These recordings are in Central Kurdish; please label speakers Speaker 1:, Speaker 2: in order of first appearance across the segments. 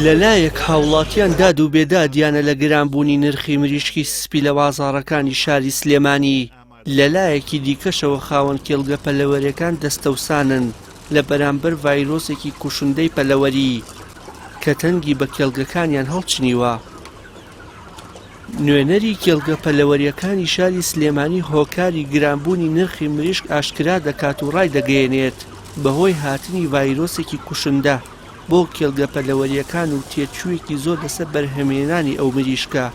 Speaker 1: لەلایەک هاوڵاتیان داد و بێدادیانە لە گرانبوونی نرخی مریشکی سپی لە بازاڕەکانی شاری سلێمانی. لەلایەکی دیکەشەوە خاوەن کێڵگە پەلەوەریەکان دەستەوسانن لە بەرامبەر ڤایرۆسێکی کوشندەی پەلەوەری کە تەنگی بە کێڵگەکانیان هەڵچنیوە. نوێنەری کێڵگە پەلەوەریەکانی شاری سلێمانی هۆکاری گرانبوونی نرخی مریشک ئاشکرا دەکات و ڕای دەگەیەنێت بەهۆی هاتنی ڤایرۆسێکی کوشندە بۆ کێڵگە پەلەوەریەکان و تێچوویەکی زۆر لەسەر بەرهەمهێنانی ئەو مریشکە.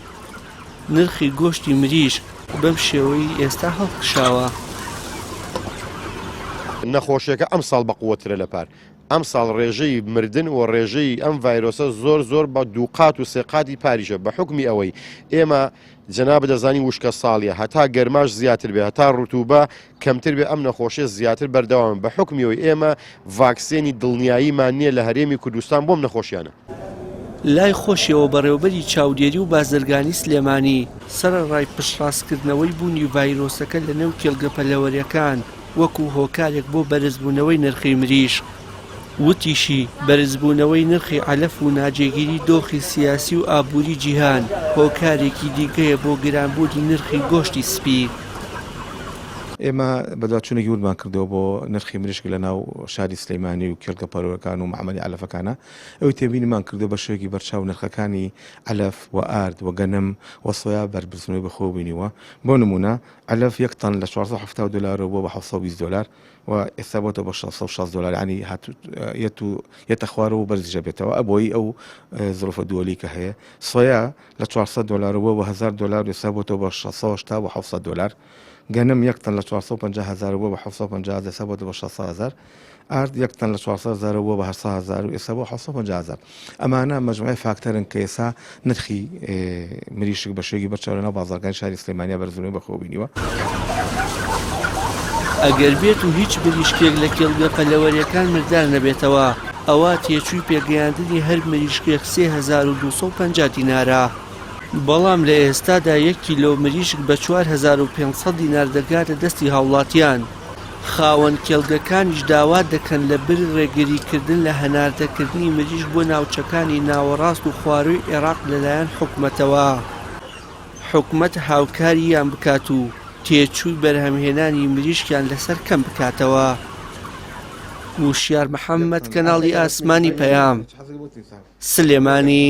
Speaker 1: نرخی گۆشتی مریشک بەم شێوەی ئێستا هەڵکشاوە.
Speaker 2: نەخۆشیەکە ئەم ساڵ بەقووەترە لەپار. ئەم ساڵ ڕێژەی مردن و ڕێژەی ئەم ڤایرۆسە زۆر بە دووقات و سێقاتی پاریژە بە حکمی ئەوەی ئێمە جەناب دەزانی وشکە ساڵیە هەتا گەرماش زیاتر بێ هەتا ڕوتوبە کەمتر بێ ئەم نەخۆشیە زیاتر بەردەوام بە حکمیەوەی ئێمە ڤاکسێنی دڵنیاییمان نییە لە هەرێمی کوردستان بۆم نەخۆشیانە.
Speaker 1: لای خۆشیەوە بەڕێوەبەری چاودێری و بازرگانی سلێمانی سەرەڕای پشتڕاستکردنەوەی بوونی ڤایرۆسەکە لە نێو کێڵگە پەلەوەریەکان وەکو هۆکارێک بۆ بەرزبوونەوەی نرخی مریشک. وتیشی بەرزبوونەوەی نرخی عەلەف و ناجێگیری دۆخی سیاسی و ئابووری جیهان هۆکارێکی دیکەیە بۆ گرانبوونی نرخی گۆشتی سپی.
Speaker 3: ئێمە بەدواچوونێکی وردمان کردەوە بۆ نرخی مریشک لە ناو شاری سلەیمانی و کێڵگە پەلەوەریەکان و معامەلی عەلەفەکانە. ئەوەی تێبینیمان کردو بە شێوەیەکی بەرچاو نرخەکانی عەلەف و ئارد و گەنم و سۆیا بەربرزنەوەی بەخۆ بینیوە. بۆ نمونە عەلەف یەک تەن لە 470 دلار بۆ بە 720 دلار و ئێستا بۆتە بە 660 دلار ینی یەتە خوارەوە بەرزیژە بێتەوە ئەبۆی ئەو زڵفە دووەلی کە هەیە. سۆیا لە 400 دلار بۆ بە 1000 دلار و ئێستا بۆتەوە بە 680 و 700 دلار. گەنم یەک تەن لە 450,000 بۆ بە 750 ئێستا بۆتە بە 600,000. ئارد یەک تەن لە 400,000 بۆ بە 800,000 و ئێستا بۆ 750,000. ئەمانە مەجموعەی فاکتەرن کە ئێستا نرخی مریشک بە شێوەیەکی بەرچاو لە ناو بازاڕەکانی شاری سلێمانیا بەرزبوونەوەی بەخۆ بینیوە.
Speaker 1: ئەگەر بێت و هیچ مریشکێک لە کێڵگە پەلەوەریەکان مردار نەبێتەوە ئەوە تێچووی پێگەیاندنی هەر مریشکێک 3250 دینارە. بەڵام لە ئێستادا 1 کیلۆ مریشک بە 4500 دینار دەگاتە دەستی هاوڵاتیان. خاوەن کێڵگەکانیش داوا دەکەن لە بر ڕێگریکردن لە هەناردەکردنی مریشک بۆ ناوچەکانی ناوەڕاست و خواروی عێراق لەلایەن حکومەتەوە. حکومەت هاوکاریان بکات و تێچووی بەرهەمهێنانی مریشکیان لەسەر کەم بکاتەوە. وشیار محەممەد، کەناڵی ئاسمانی پەیام، سلێمانی.